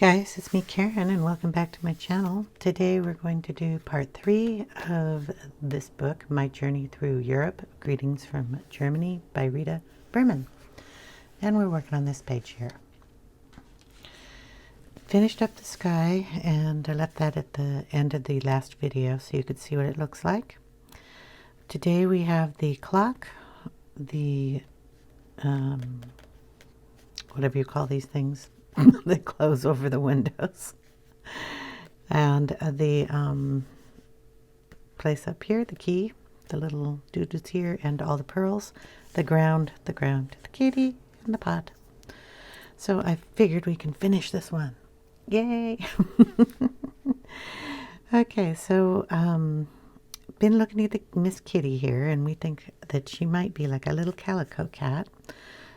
Guys, it's me Karen and welcome back to my channel. Today we're going to do part 3 of this book, My Journey Through Europe, Greetings from Germany by Rita Berman. And we're working on this page here. Finished up the sky and I left that at the end of the last video so you could see what it looks like. Today we have the clock, the whatever you call these things that close over the windows, and the place up here, the key, the little doodles here, and all the pearls, the ground, the kitty, and the pot. So I figured we can finish this one. Yay! Okay, so been looking at the Miss Kitty here, and we think that she might be like a little calico cat.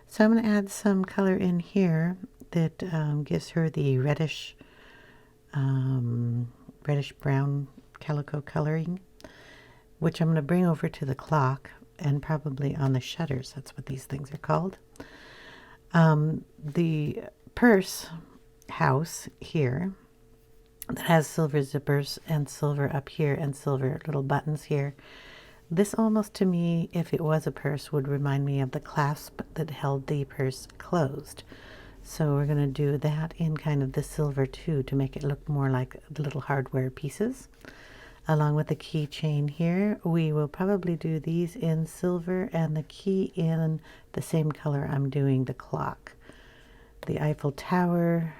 So I'm going to add some color in here that gives her the reddish brown calico coloring, which I'm going to bring over to the clock and probably on the shutters. That's what these things are called. The purse house here that has silver zippers and silver up here and silver little buttons here. This almost, to me, if it was a purse, would remind me of the clasp that held the purse closed. So we're going to do that in kind of the silver too to make it look more like the little hardware pieces. Along with the keychain here, we will probably do these in silver and the key in the same color I'm doing the clock. The Eiffel Tower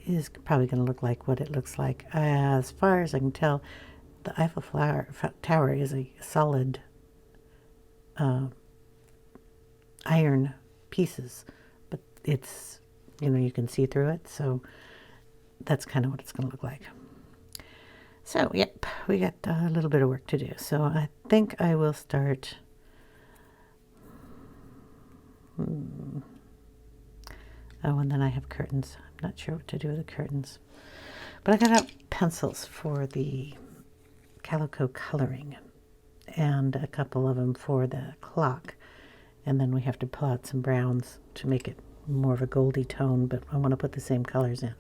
is probably going to look like what it looks like. As far as I can tell, the Eiffel Tower is a solid iron pieces, but it's, you can see through it, so that's kind of what it's going to look like. So, yep, we got a little bit of work to do. So I think I will start. Oh, and then I have curtains. I'm not sure what to do with the curtains. But I got out pencils for the calico coloring and a couple of them for the clock. And then we have to pull out some browns to make it more of a goldy tone, but I want to put the same colors in.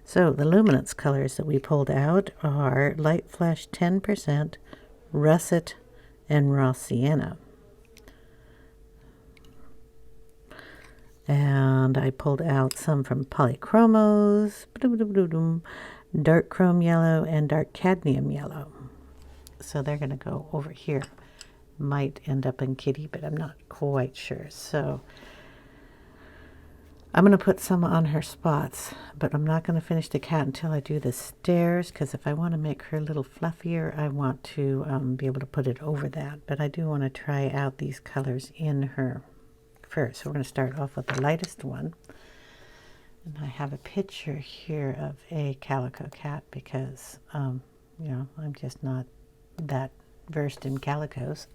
So the luminance colors that we pulled out are Light Flash 10%, Russet, and Raw Sienna. And I pulled out some from Polychromos, dark chrome yellow, and dark cadmium yellow. So they're going to go over here. Might end up in Kitty, but I'm not quite sure. So I'm going to put some on her spots, but I'm not going to finish the cat until I do the stairs, because if I want to make her a little fluffier, I want to be able to put it over that. But I do want to try out these colors in her first. So we're going to start off with the lightest one. And I have a picture here of a calico cat because, I'm just not that versed in calicos.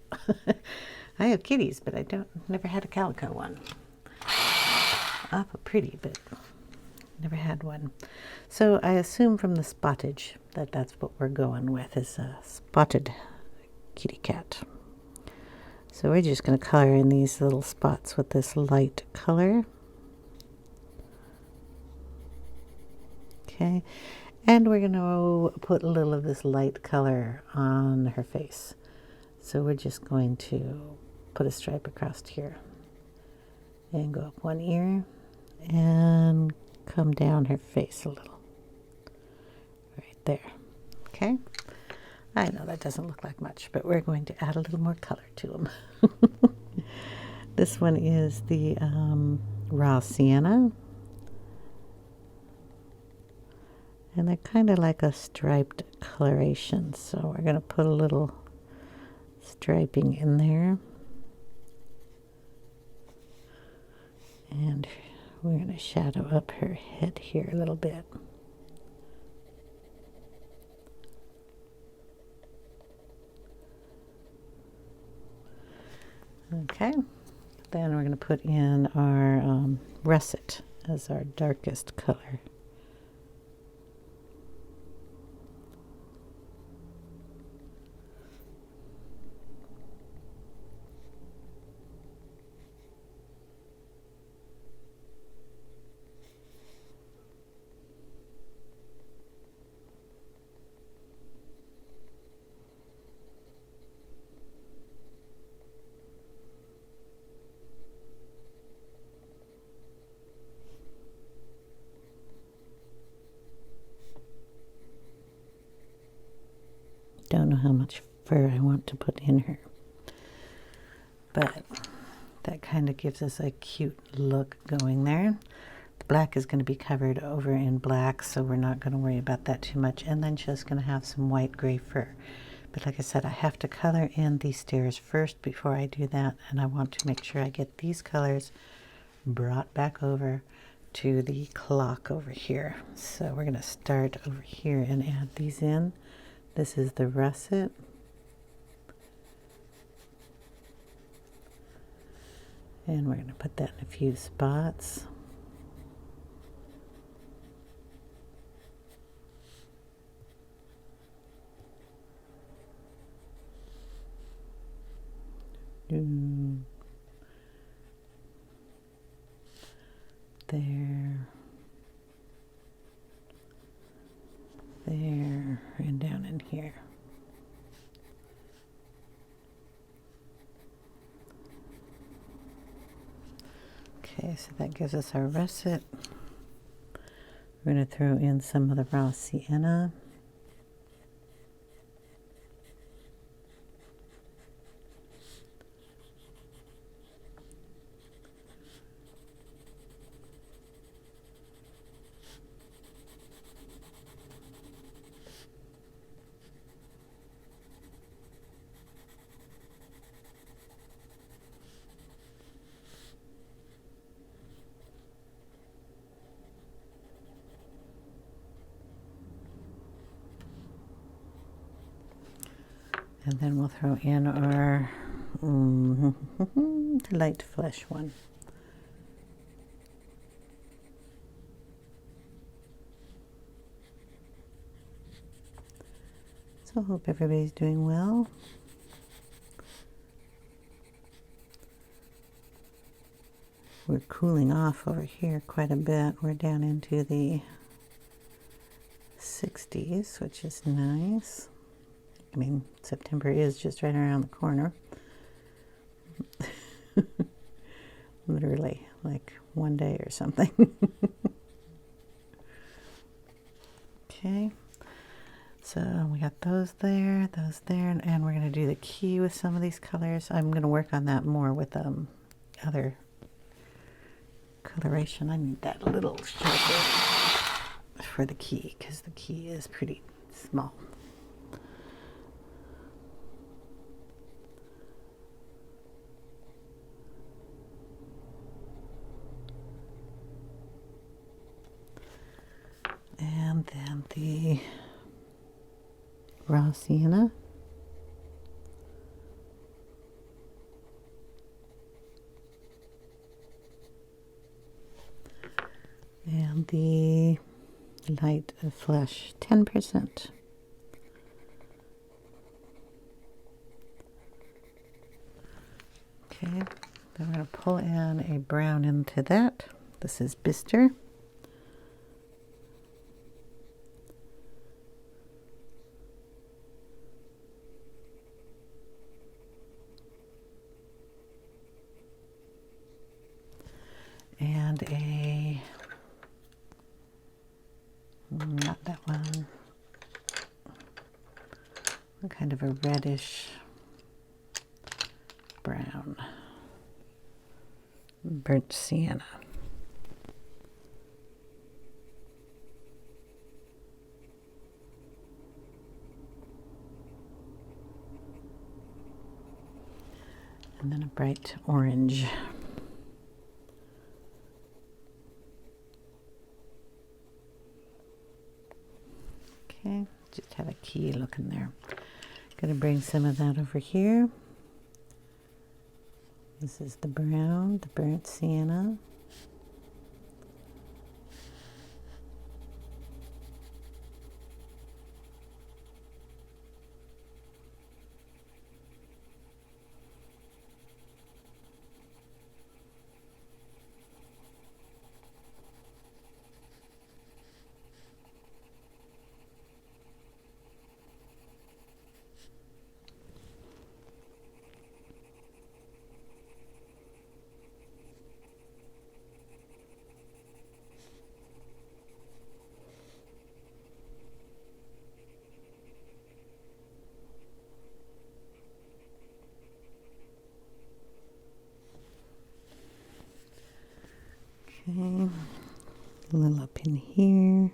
I have kitties, but I never had a calico one. Awful pretty, but never had one. So I assume from the spottage that that's what we're going with, is a spotted kitty cat. So we're just going to color in these little spots with this light color. Okay, and we're going to put a little of this light color on her face. So we're just going to put a stripe across here and go up one ear and come down her face a little. Right there. Okay. I know that doesn't look like much, but we're going to add a little more color to them. This one is the Raw Sienna. And they're kind of like a striped coloration. So we're going to put a little striping in there. And we're going to shadow up her head here a little bit. Okay, then we're going to put in our russet as our darkest color. Don't know how much fur I want to put in her. But that kind of gives us a cute look going there. The black is going to be covered over in black, so we're not going to worry about that too much. And then she's going to have some white gray fur. But like I said, I have to color in these stairs first before I do that. And I want to make sure I get these colors brought back over to the clock over here. So we're going to start over here and add these in. This is the russet. And we're going to put that in a few spots. There. There. And down in here. Okay, so that gives us our russet. We're going to throw in some of the raw sienna. And then we'll throw in our light flesh one. So I hope everybody's doing well. We're cooling off over here quite a bit. We're down into the 60s, which is nice. I mean, September is just right around the corner. Literally, like one day or something. Okay, so we got those there, and we're going to do the key with some of these colors. I'm going to work on that more with other coloration. I need that little sharper for the key, because the key is pretty small. And then the raw sienna. And the light flesh, 10%. Okay, then we're going to pull in a brown into that. This is Bister. And a, not that one, kind of a reddish brown, burnt sienna. And then a bright orange. Okay, just have a key looking there. Gonna bring some of that over here. This is the brown, the burnt sienna. A little up in here.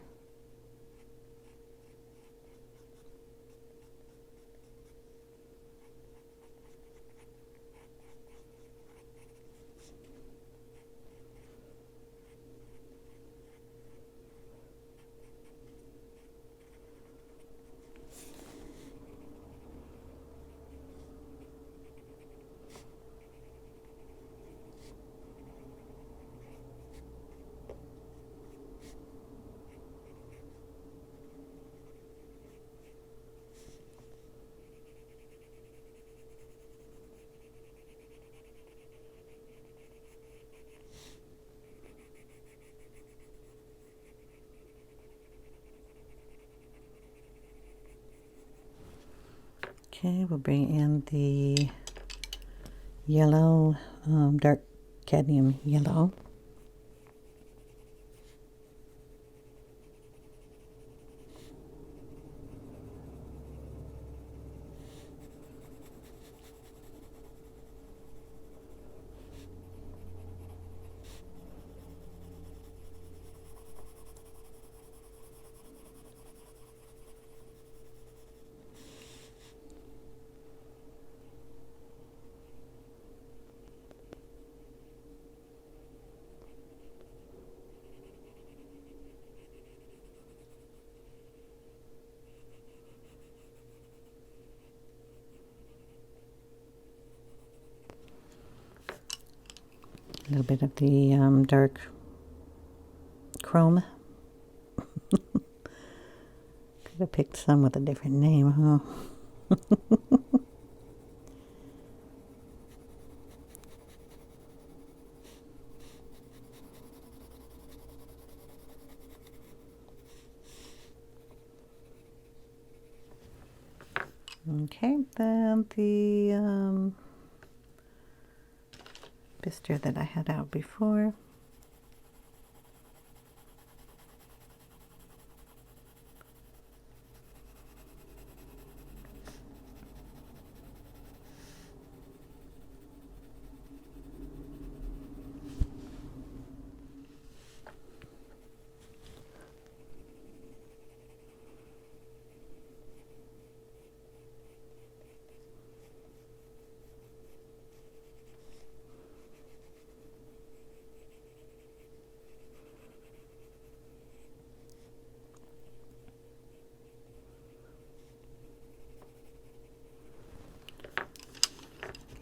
Okay, we'll bring in the yellow, dark cadmium yellow. A little bit of the dark chrome. Could have picked some with a different name, huh? Okay, then the bistre that I had out before.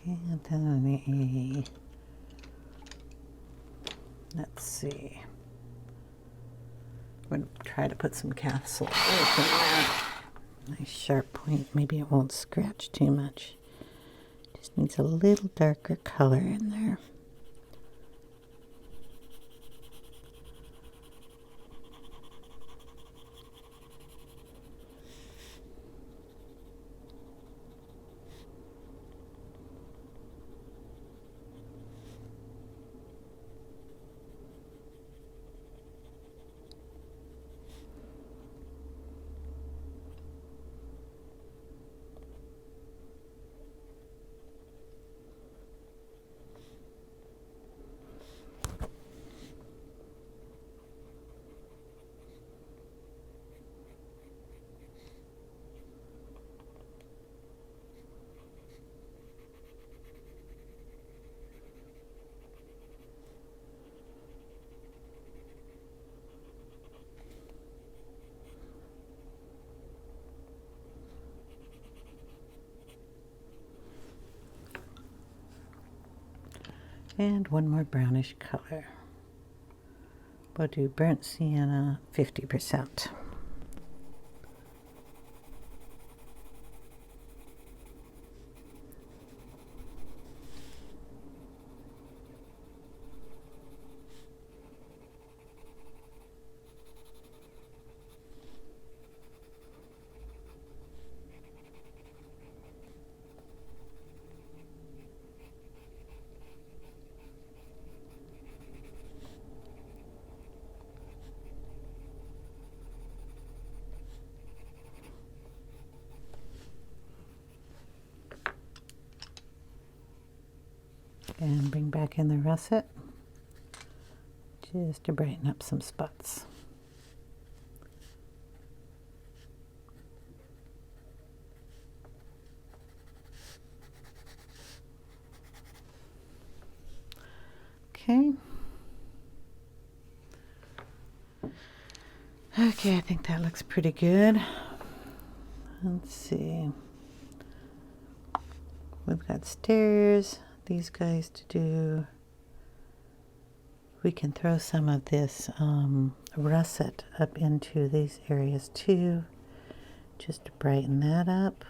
And then let's see. I'm going to try to put some castle earth in there. Nice sharp point. Maybe it won't scratch too much. Just needs a little darker color in there. And one more brownish color. We'll do burnt sienna 50%. And bring back in the russet, which just to brighten up some spots. Okay. Okay, I think that looks pretty good. Let's see. We've got stairs, these guys to do. We can throw some of this russet up into these areas too, just to brighten that up.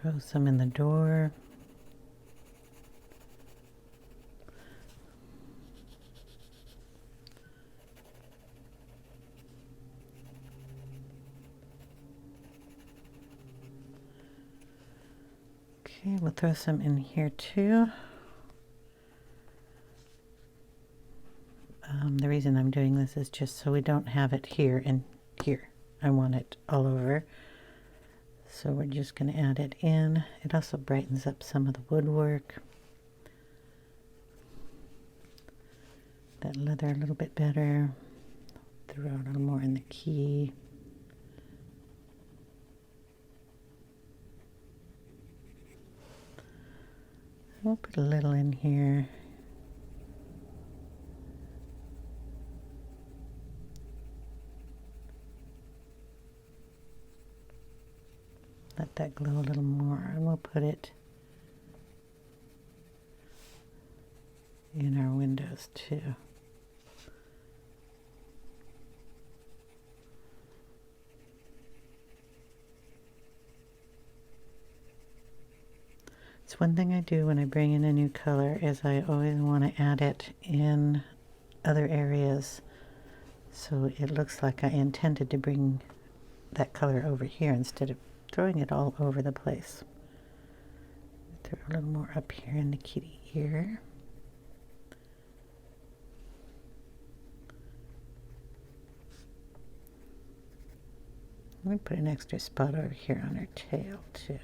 Throw some in the door. Okay, we'll throw some in here too. The reason I'm doing this is just so we don't have it here and here. I want it all over. So we're just going to add it in. It also brightens up some of the woodwork. That leather a little bit better. Throw a little more in the key. We'll put a little in here. Let that glow a little more, and we'll put it in our windows too. It's one thing I do when I bring in a new color is I always want to add it in other areas so it looks like I intended to bring that color over here instead of throwing it all over the place. Throw a little more up here in the kitty ear. I'm going to put an extra spot over here on her tail too.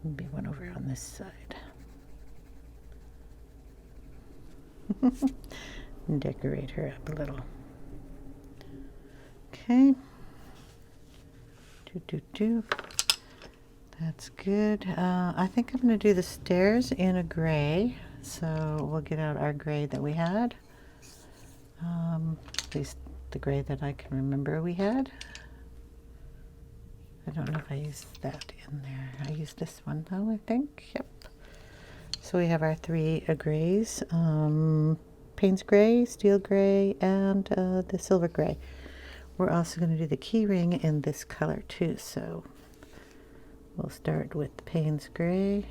Maybe one over on this side. And decorate her up a little. Okay. That's good. I think I'm going to do the stairs in a gray. So we'll get out our gray that we had. At least the gray that I can remember we had. I don't know if I used that in there. I used this one though, I think. Yep. So we have our three grays. Payne's gray, steel gray, and the silver gray. We're also going to do the key ring in this color too. So we'll start with Payne's gray.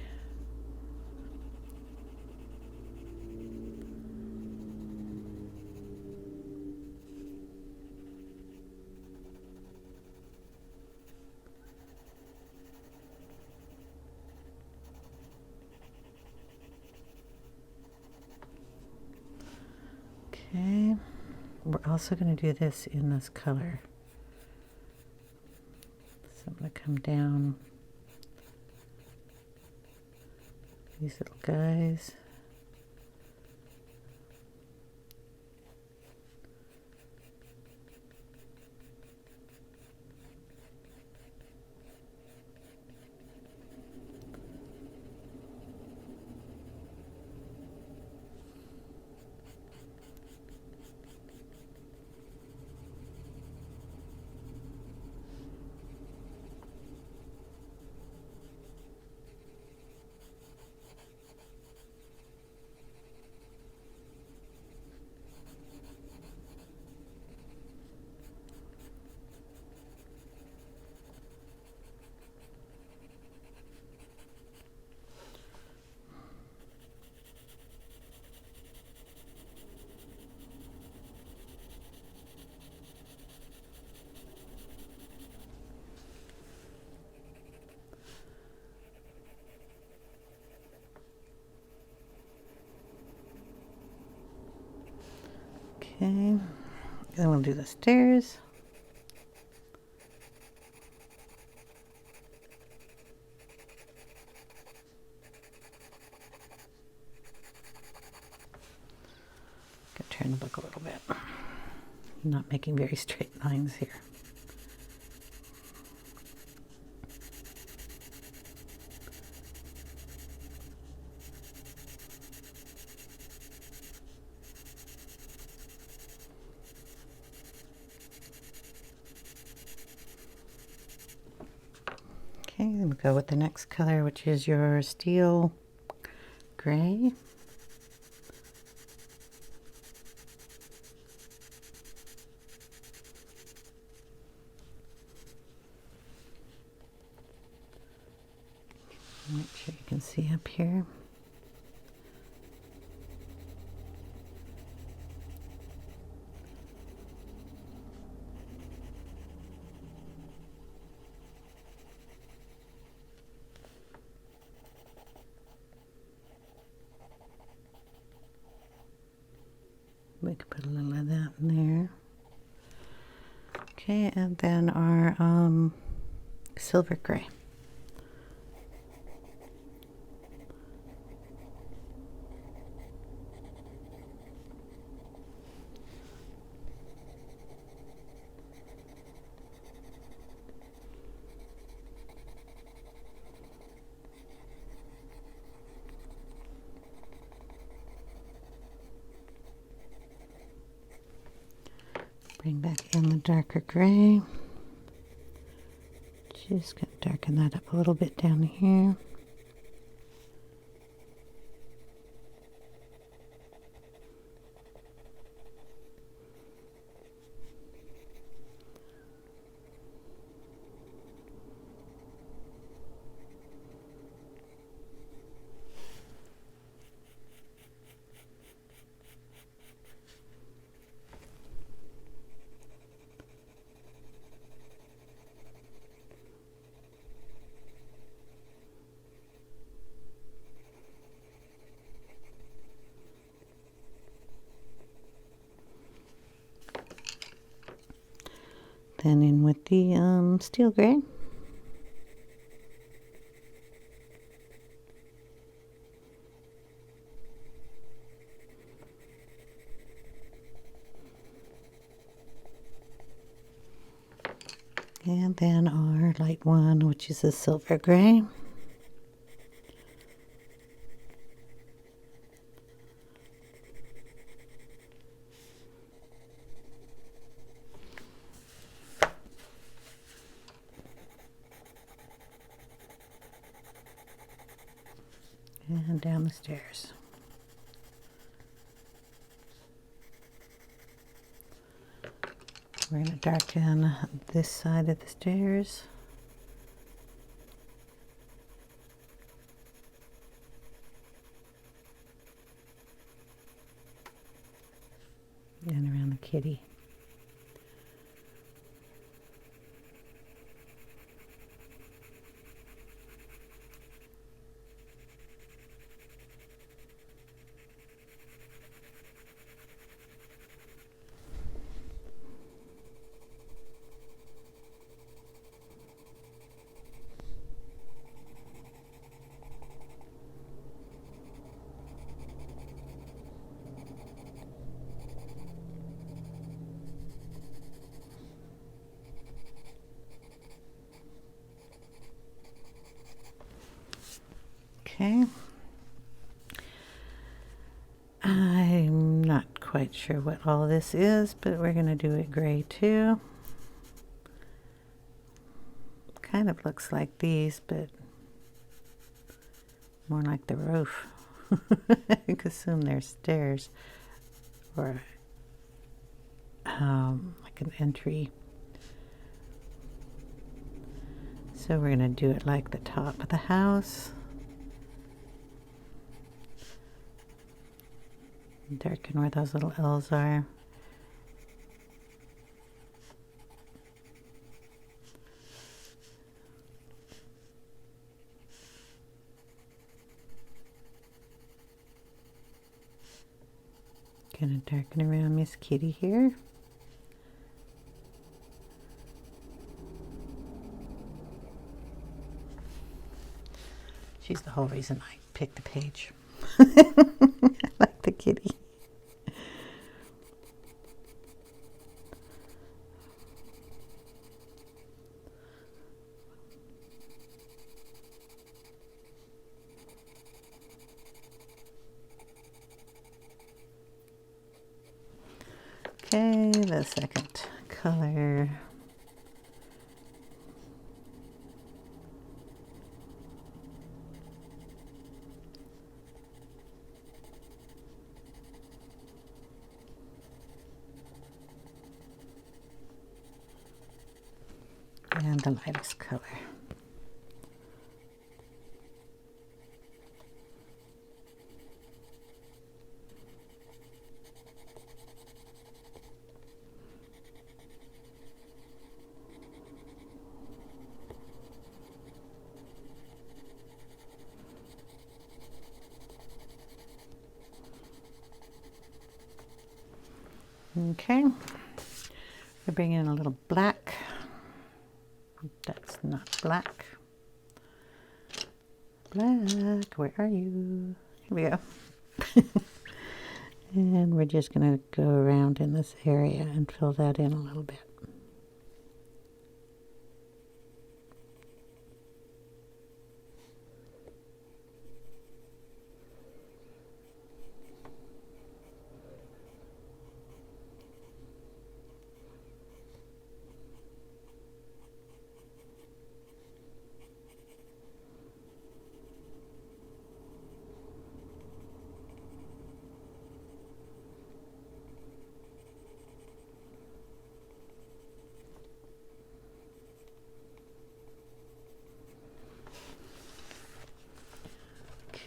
Okay, we're also going to do this in this color. So I'm going to come down these little guys. Okay, then we'll do the stairs. turn the book a little bit. I'm not making very straight lines here. Okay, then we'll go with the next color, which is your steel gray. Make sure you can see up here. We could put a little of that in there. Okay, and then our silver gray. Bring back in the darker gray. Just gonna darken that up a little bit down here. Then in with the steel gray. And then our light one, which is a silver gray. And down the stairs. We're going to darken this side of the stairs. And around the kitty. Okay. I'm not quite sure what all this is, but we're going to do it gray too. Kind of looks like these, but more like the roof. I assume they're stairs or like an entry. So we're going to do it like the top of the house. Darken where those little L's are. Gonna darken around Miss Kitty here. She's the whole reason I picked the page. I like the kitty. the second color. And the lightest color. Okay, we're bringing in a little black. That's not black. Black, where are you? Here we go. And we're just going to go around in this area and fill that in a little bit.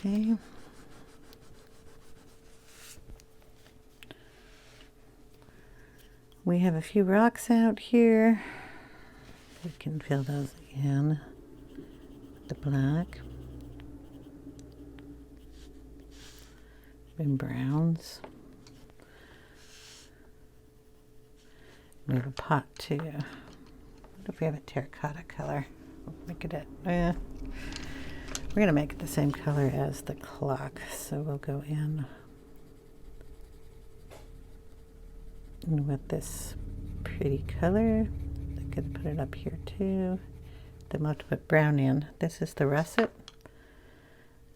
Okay. We have a few rocks out here. We can fill those in with the black and browns. We have a pot too. What if we have a terracotta color? Make it we're going to make it the same color as the clock, so we'll go in with this pretty color. I'm going to put it up here too. Then we'll have to put brown in. This is the russet.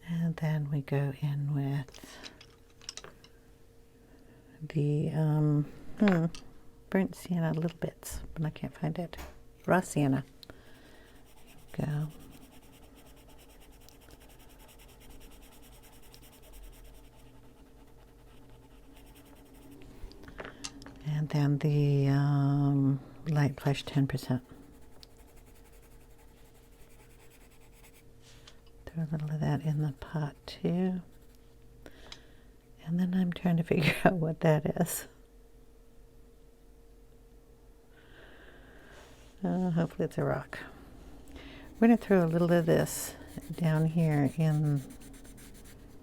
And then we go in with the burnt sienna, little bits, but I can't find it. Raw sienna. Go. And then the light plush 10%. Throw a little of that in the pot too. And then I'm trying to figure out what that is. Hopefully it's a rock. We're going to throw a little of this down here in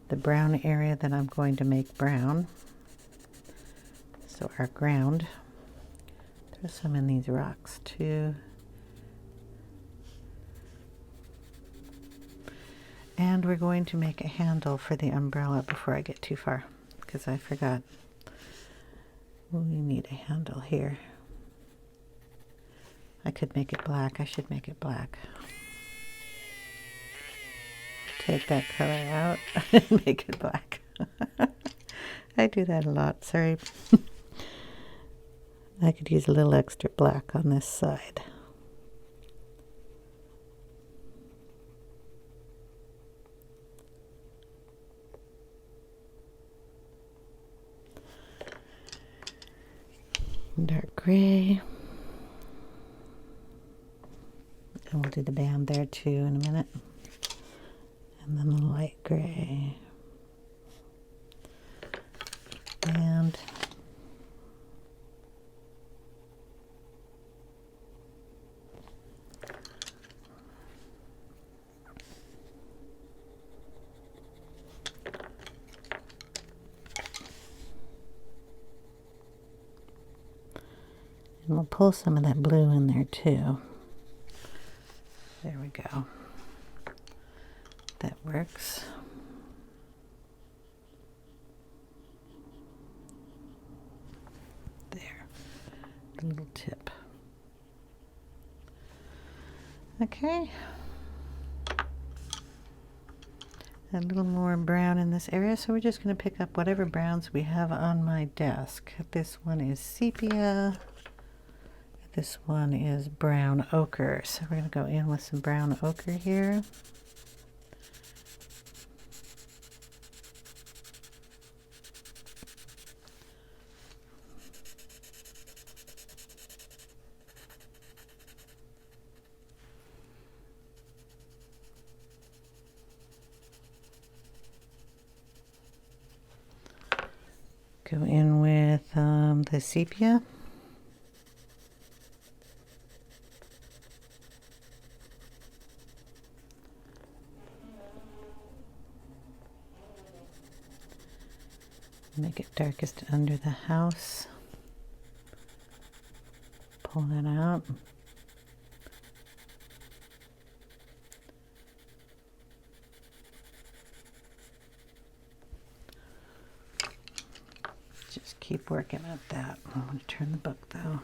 the brown area that I'm going to make brown. So our ground. Throw some in these rocks too. And we're going to make a handle for the umbrella before I get too far, because I forgot. We need a handle here. I could make it black. I should make it black. Take that color out and make it black. I do that a lot, sorry. I could use a little extra black on this side. Dark gray. And we'll do the band there too in a minute. And then the light gray. And we'll pull some of that blue in there too. There we go. That works. There. A little tip. Okay. a little more brown in this area, so we're just going to pick up whatever browns we have on my desk. This one is sepia. This one is brown ochre. So we're going to go in with some brown ochre here. Go in with the sepia. Make it darkest under the house. Pull that out. Just keep working at that. I'm going to turn the book though.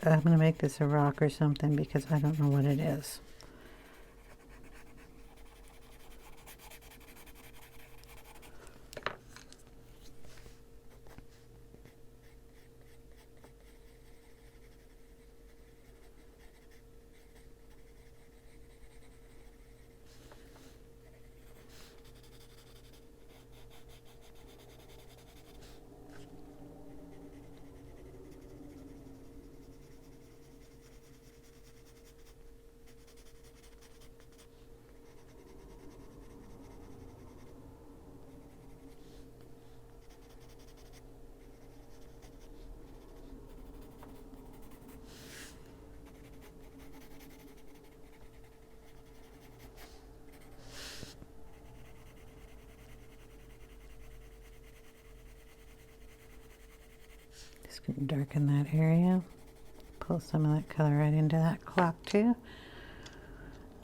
I'm going to make this a rock or something because I don't know what it is. Just going to darken that area. Pull some of that color right into that clock too.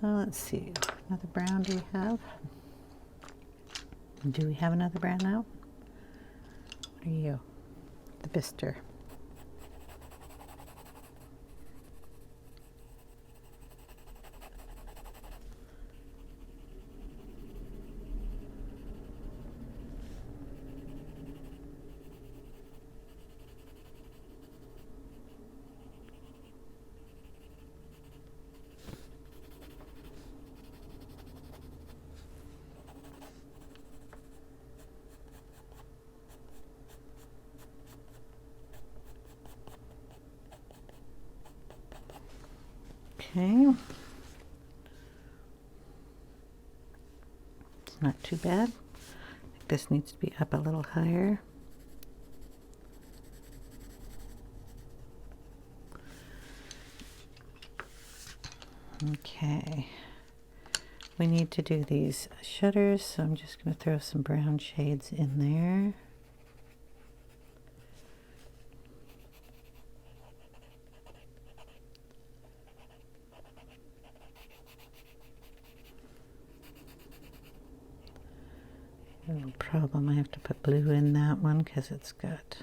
Let's see, another brown do we have? Do we have another brown out? What are you? The Bister. Okay, it's not too bad. I think this needs to be up a little higher. Okay, we need to do these shutters, so I'm just going to throw some brown shades in there. No problem, I have to put blue in that one because it's got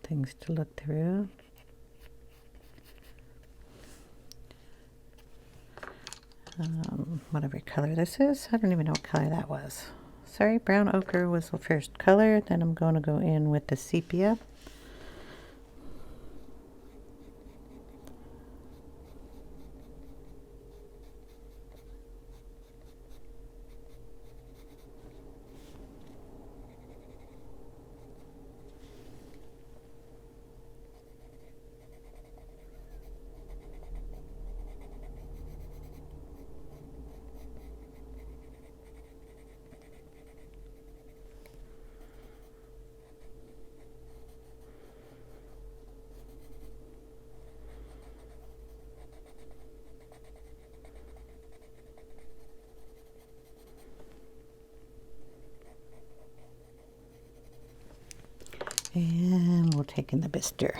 things to look through. Whatever color this is, I don't even know what color that was. Sorry, brown ochre was the first color, then I'm going to go in with the sepia. And we'll take in the Bister.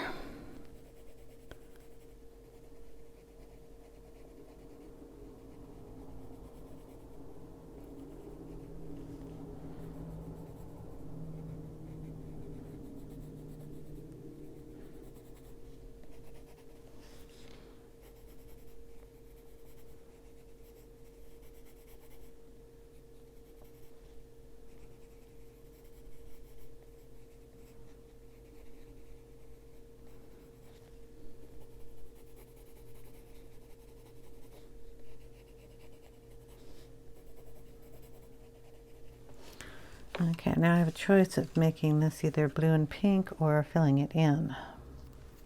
Okay, now I have a choice of making this either blue and pink or filling it in.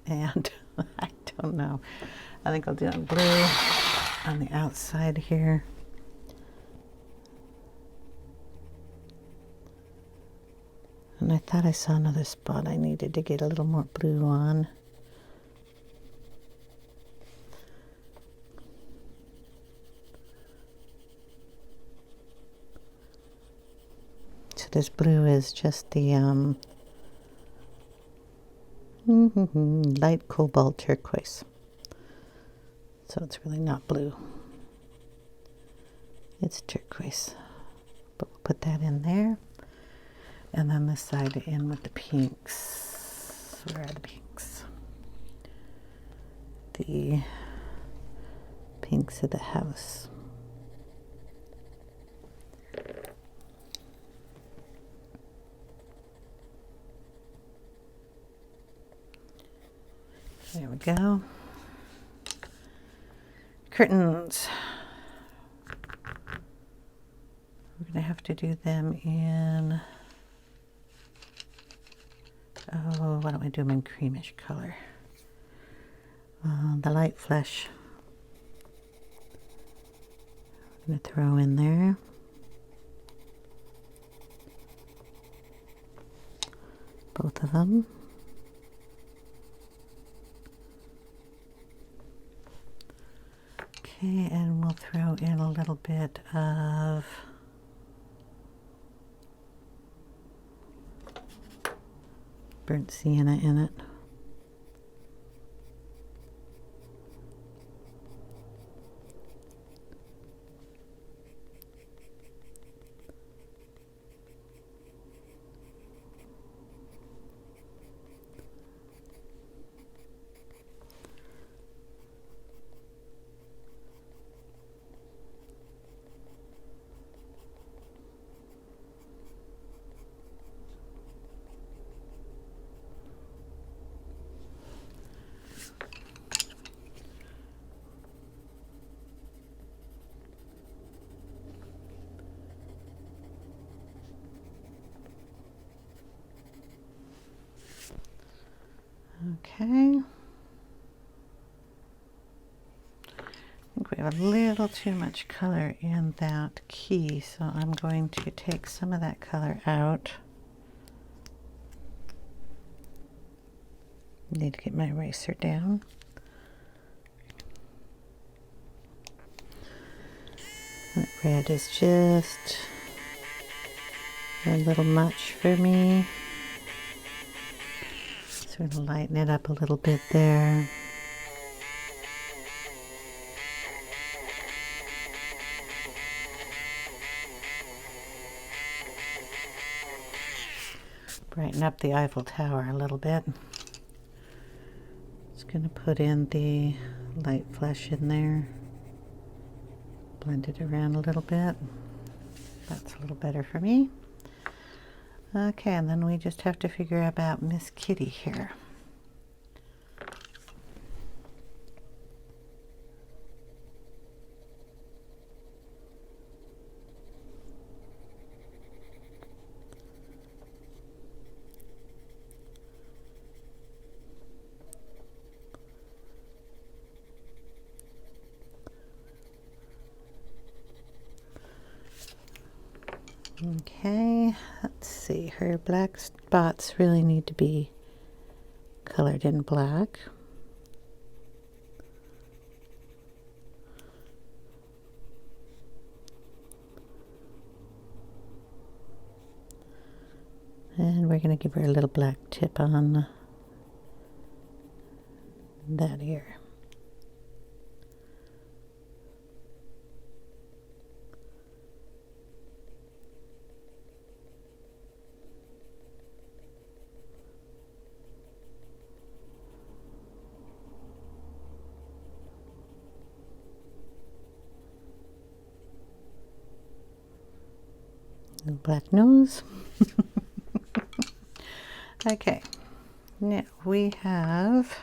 And I don't know. I think I'll do it blue on the outside here. And I thought I saw another spot I needed to get a little more blue on. So this blue is just the light cobalt turquoise. So it's really not blue. It's turquoise. But we'll put that in there. And then this side in with the pinks. Where are the pinks? The pinks of the house. There we go. Curtains. We're going to have to do them in, oh, why don't we do them in creamish color? The light flesh. I'm going to throw in there. Both of them. Okay, and we'll throw in a little bit of burnt sienna in it. Okay. I think we have a little too much color in that key, so I'm going to take some of that color out. Need to get my eraser down. That red is just a little much for me. Sort of lighten it up a little bit there. Brighten up the Eiffel Tower a little bit. Just going to put in the light flesh in there. Blend it around a little bit. That's a little better for me. Okay, and then we just have to figure out about Miss Kitty here. Okay, let's see, her black spots really need to be colored in black. And we're going to give her a little black tip on that ear. Black nose. Okay, now we have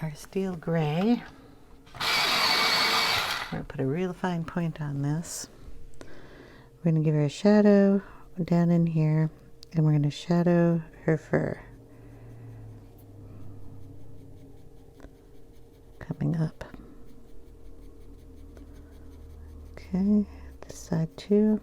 our steel gray. We're going to put a real fine point on this. We're We're going to give her a shadow down in here, and we're going to shadow her fur. Coming up. Okay, this side too.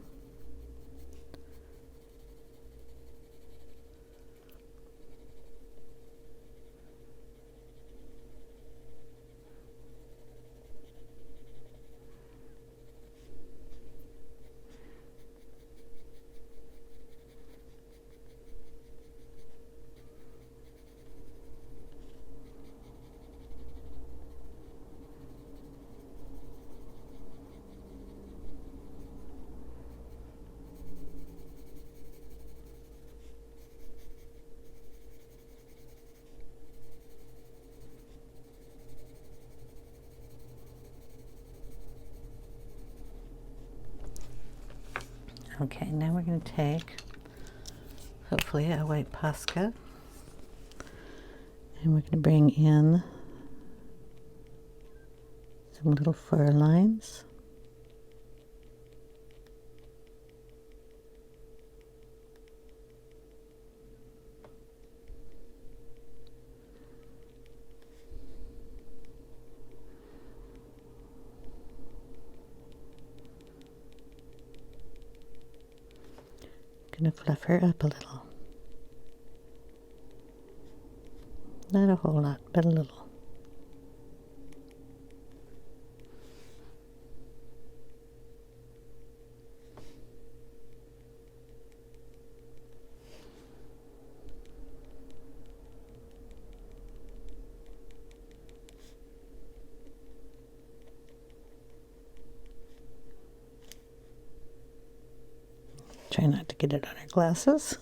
Okay, now we're going to take, hopefully, a white Posca, and we're going to bring in some little fur lines. Gonna fluff her up a little. Not a whole lot, but a little. Try not to get it on her glasses.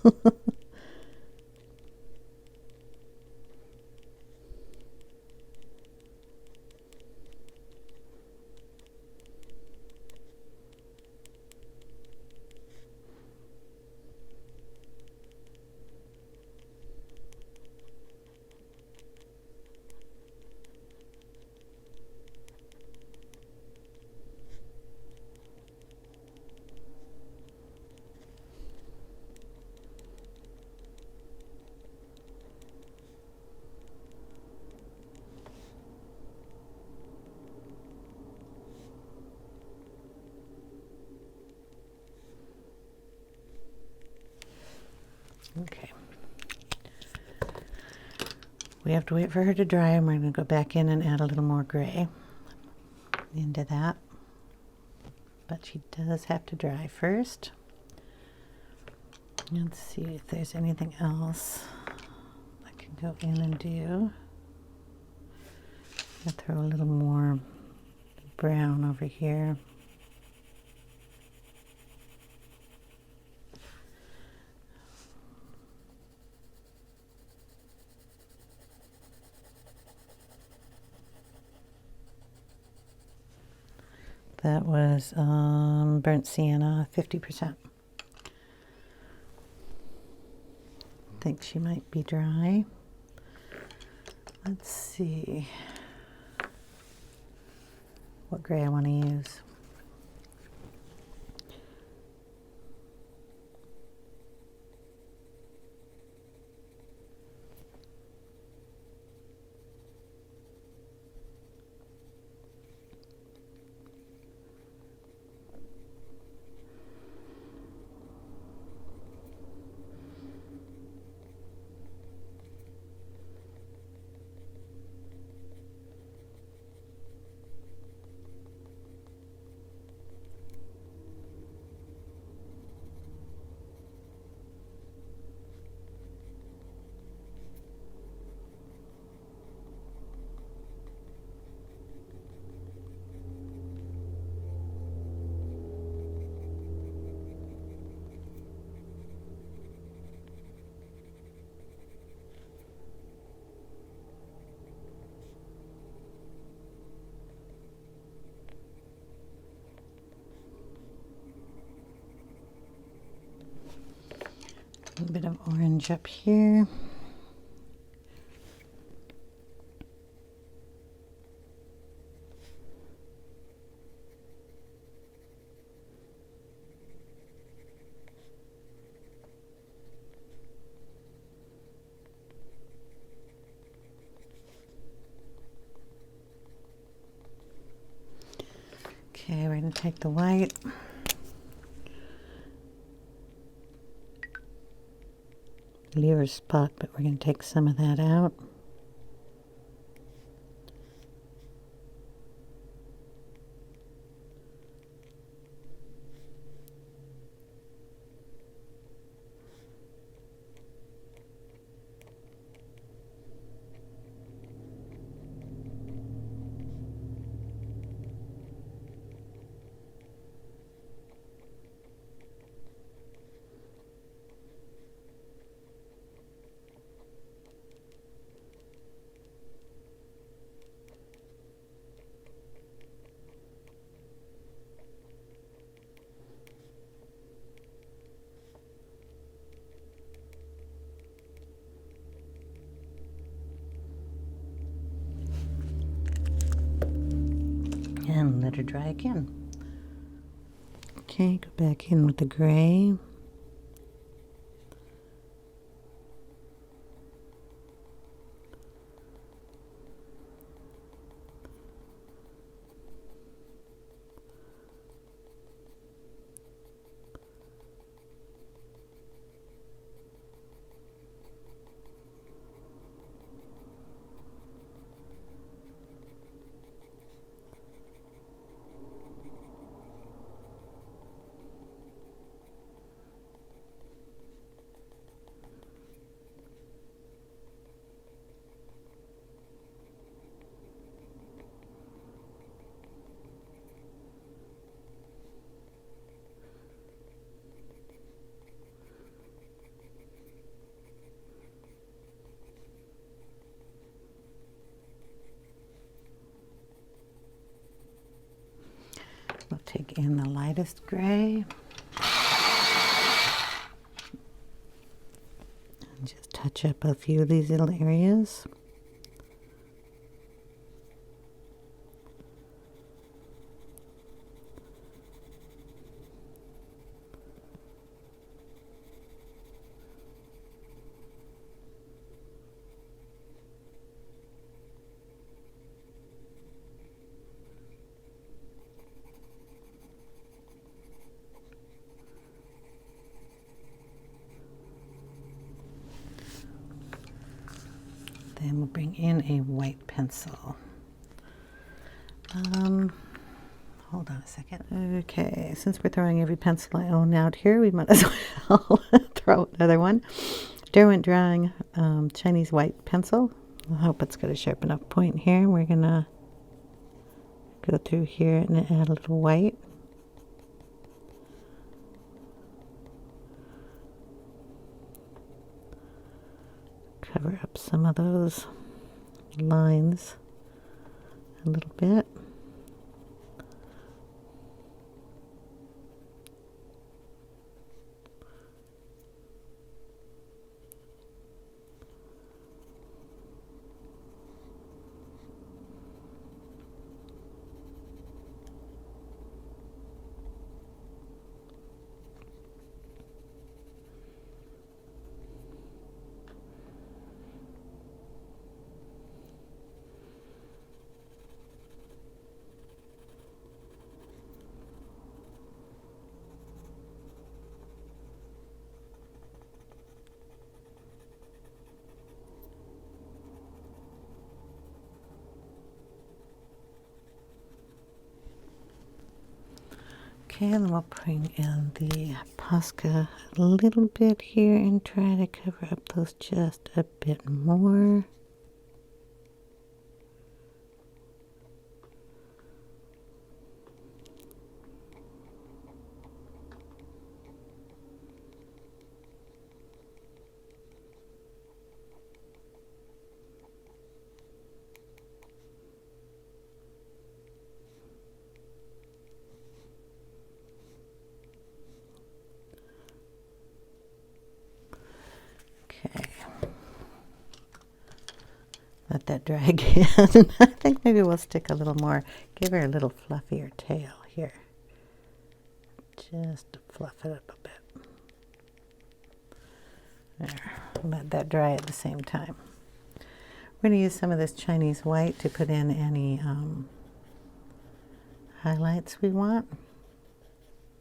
Okay. We have to wait for her to dry, and we're going to go back in and add a little more gray into that. But she does have to dry first. Let's see if there's anything else I can go in and do. I'll throw a little more brown over here. That was burnt sienna, 50%. I think she might be dry. Let's see what gray I want to use. A bit of orange up here. Okay, we're going to take the white. Leave a spot, but we're going to take some of that out. And let her dry again. Okay, go back in with the gray. We'll take in the lightest gray. And just touch up a few of these little areas. Then we'll bring in a white pencil. Hold on a second. Okay, since we're throwing every pencil I own out here, we might as well throw another one. Derwent Drawing Chinese white pencil. I hope it's got a sharp enough point here. We're gonna go through here and add a little white. Cover up some of those lines a little bit. Okay, and we'll bring in the Posca a little bit here and try to cover up those just a bit more. Okay, let that dry again. I think maybe we'll stick a little more, give her a little fluffier tail here. Just to fluff it up a bit. There, let that dry at the same time. We're going to use some of this Chinese white to put in any highlights we want.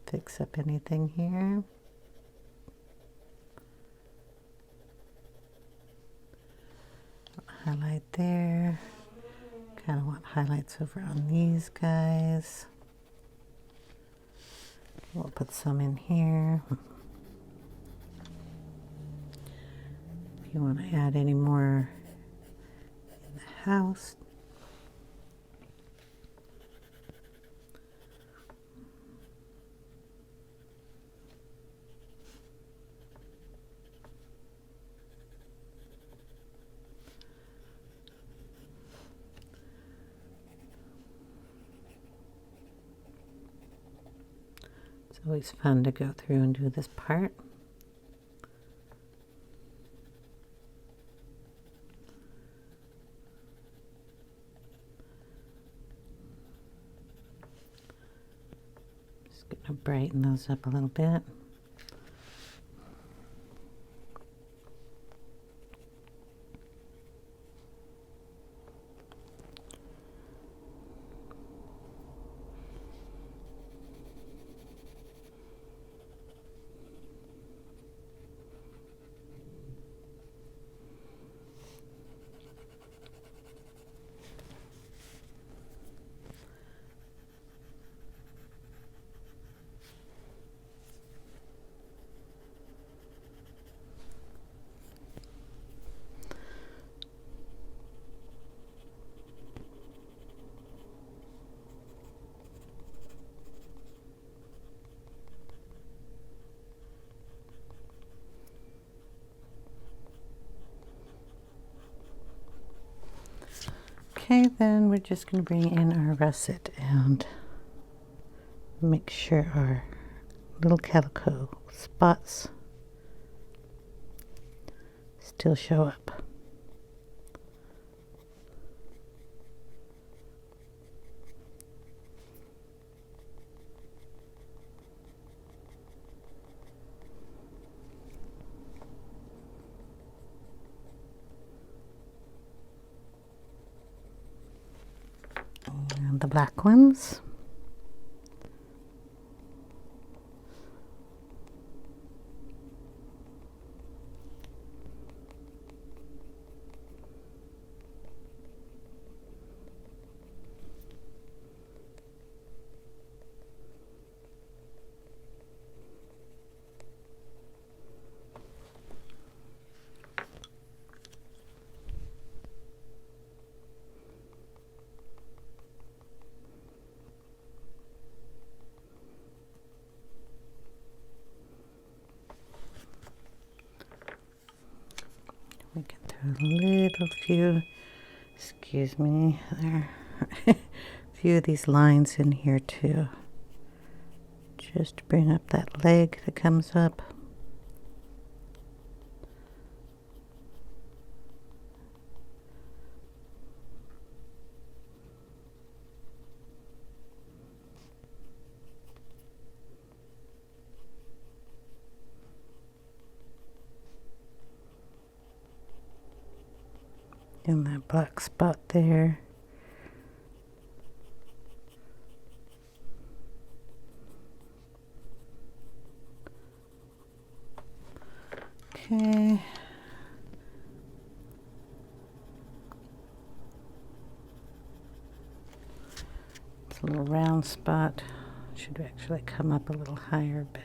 Fix up anything here. Highlight there. Kind of want highlights over on these guys. We'll put some in here. If you want to add any more in the house. It's always fun to go through and do this part. Just going to brighten those up a little bit. Okay, then we're just going to bring in our russet and make sure our little calico spots still show up. And the black ones. We can throw a little few, excuse me, there, a few of these lines in here too, just to bring up that leg that comes up. In that black spot there. Okay. It's a little round spot. Should actually come up a little higher, but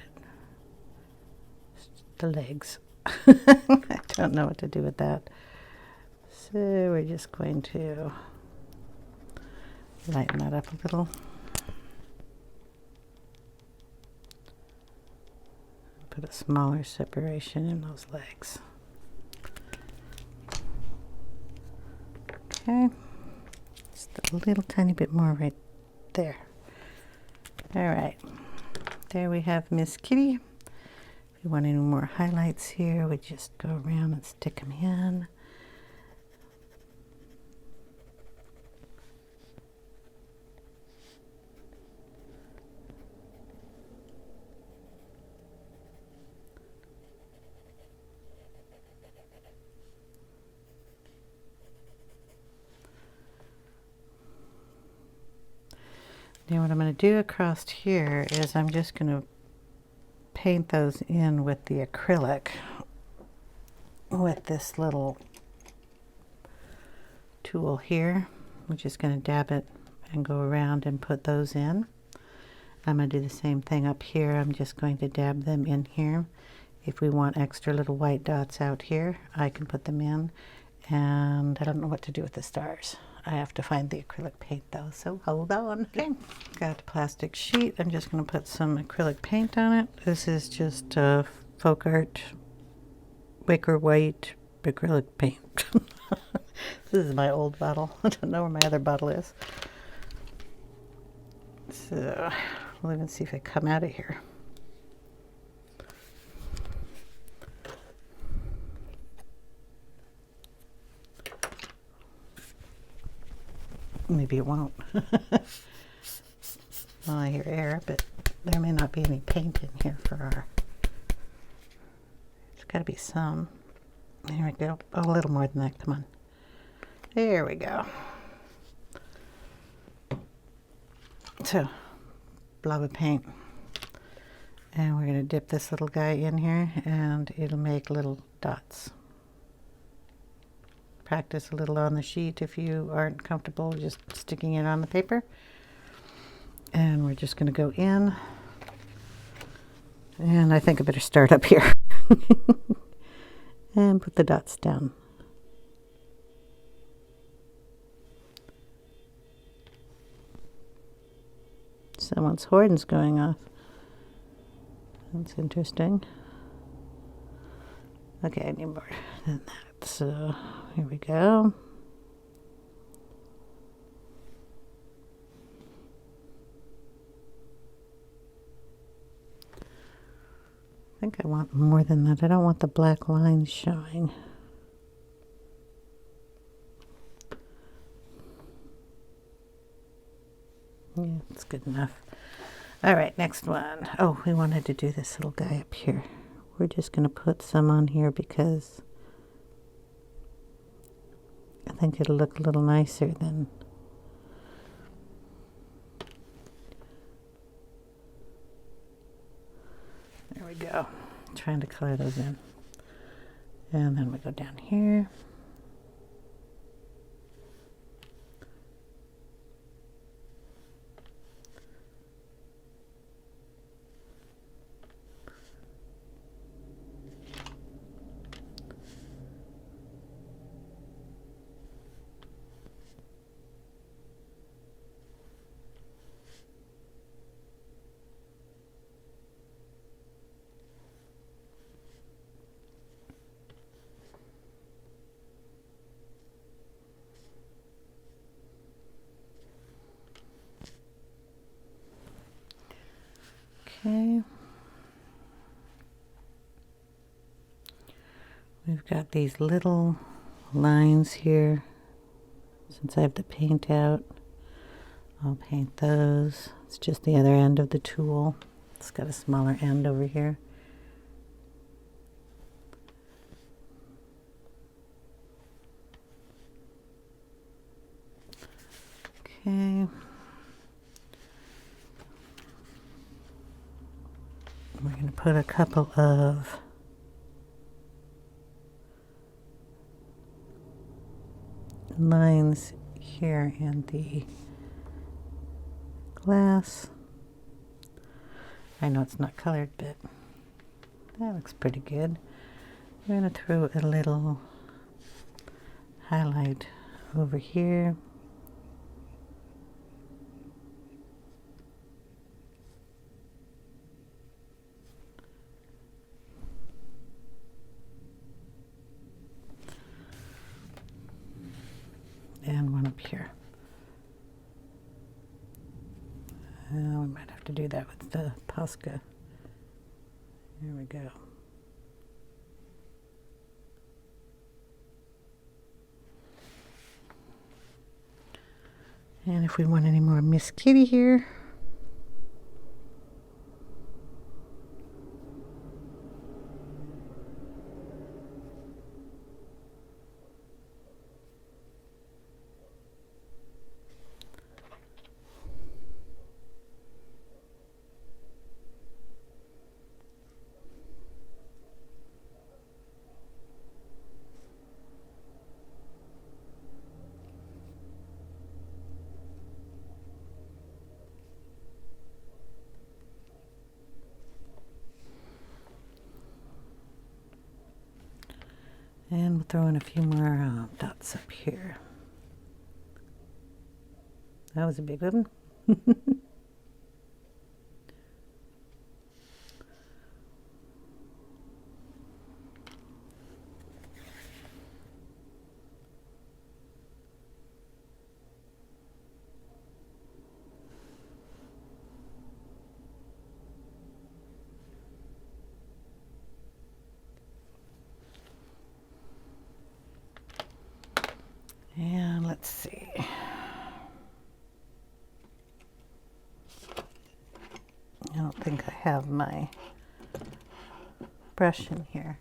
it's the legs. I don't know what to do with that. So we're just going to lighten that up a little. Put a smaller separation in those legs. Okay, just a little tiny bit more right there. All right, there we have Miss Kitty. If you want any more highlights here, we just go around and stick them in. Now what I'm going to do across here is I'm just going to paint those in with the acrylic with this little tool here. I'm just going to dab it and go around and put those in. I'm going to do the same thing up here. I'm just going to dab them in here. If we want extra little white dots out here, I can put them in. And I don't know what to do with the stars. I have to find the acrylic paint though, so hold on. Okay, got a plastic sheet. I'm just going to put some acrylic paint on it. This is just folk art wicker white acrylic paint. This is my old bottle. I don't know where my other bottle is. So we'll even see if I come out of here. Maybe it won't. Well, I hear air, but there may not be any paint in here for our... There's got to be some. There we go. Oh, a little more than that. Come on. There we go. So, blob of paint. And we're going to dip this little guy in here, and it'll make little dots. Practice a little on the sheet if you aren't comfortable just sticking it on the paper. And we're just going to go in. And I think I better start up here. And put the dots down. Someone's horn's going off. That's interesting. Okay, I need more than that. So here we go. I think I want more than that. I don't want the black lines showing. Yeah, it's good enough. All right, next one. Oh, we wanted to do this little guy up here. We're just going to put some on here because I think it'll look a little nicer than... There we go. Trying to color those in. And then we go down here. Okay. We've got these little lines here. Since I have the paint out, I'll paint those. It's just the other end of the tool. It's got a smaller end over here. Okay. We're going to put a couple of lines here in the glass. I know it's not colored, but that looks pretty good. I'm going to throw a little highlight over here. And one up here. We might have to do that with the Posca. Here we go. And if we want any more Miss Kitty here, And we'll throw in a few more dots up here. That was a big one. And let's see. I don't think I have my brush in here.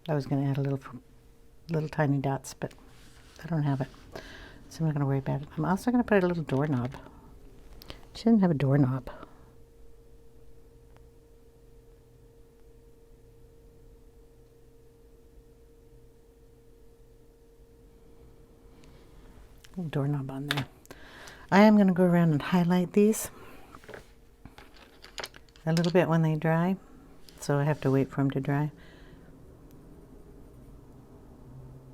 I was going to add a little tiny dots, but I don't have it, so I'm not going to worry about it. I'm also going to put a little doorknob. She didn't have a doorknob. Doorknob on there. I am going to go around and highlight these a little bit when they dry, so I have to wait for them to dry.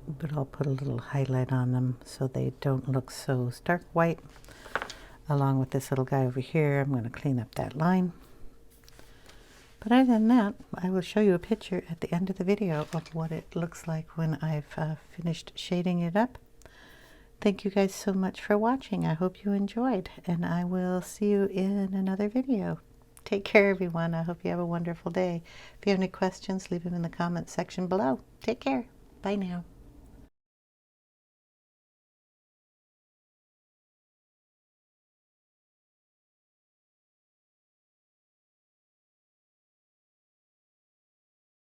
But I'll put a little highlight on them so they don't look so stark white. Along with this little guy over here, I'm going to clean up that line. But other than that, I will show you a picture at the end of the video of what it looks like when I've finished shading it up. Thank you guys so much for watching. I hope you enjoyed, and I will see you in another video. Take care, everyone. I hope you have a wonderful day. If you have any questions, leave them in the comment section below. Take care. Bye now.